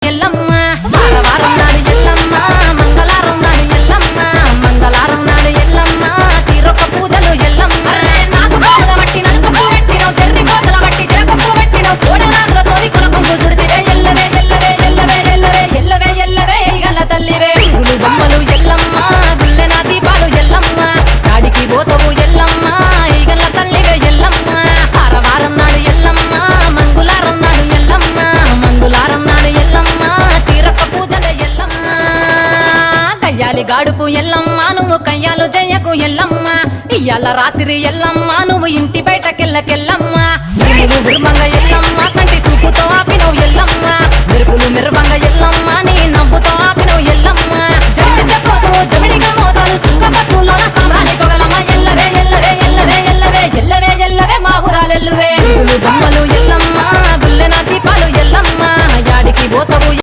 ఎల్లమ్మ వారం నాడు ఎల్లమ్మ మంగళవారం నాడు ఎల్లమ్మ మంగళవారం నాడు ఎల్లమ్మ తీరొక్క పూజలు ఎల్లమ్మ నాకు పూల బట్టి నడుకప్పు పెట్టినవు చెర్రి పోతల బట్టి చేకప్పు పెట్టినవు కోడనాగులతోని కులకొంగు చుడితివే ఎల్లవే ఎల్లవే ఎల్లవే ఎల్లవే ఎల్లవే ఎల్లవే గల తల్లివే గులు బొమ్మలు ఎల్లమ్మ గుల్లెన దీపాలు ఎల్లమ్మ చాడికి పోతవు ఎల్లమ్మ ఈగల తల్లివే ఎల్లమ్మ వారం నాడు ఎల్లమ్మ మంగళవారం నాడు ఎల్లమ్మ మంగళవారం నాడు ఎల్లమ్మ తీరొక్క పూజల ఎల్లమ్మ కయ్యాలి గాడుపు ఎల్లమ్మ నువ్వు కయ్యాలు జయ్యకు ఎల్లమ్మ ఇయ్యాల రాత్రి ఎల్లమ్మ నువ్వు ఇంటి బయటకెళ్ళకెల్లమ్మ మెరుపులు విరుమంగ ఎల్లమ్మ కంటి చూపుతో ఆపినవు ఎల్లమ్మ మెరుపులు మెరువంగ ఎల్లమ్మ నీ నవ్వుతో ఆపినవు ఎల్లమ్మ జమిడి చెప్పదు జమిడిగా మోతాలు సుఖపత్తులోన సామ్రాణి పొగలమ్మ ఎల్లవే ఎల్లవే ఎల్లవే ఎల్లవే ఎల్లవే ఎల్లవే మా ఊరాలెల్లువే బొమ్మలు ఎల్లమ్మ గుల్లెన దీపాలు ఎల్లమ్మ యాడికి పోతవు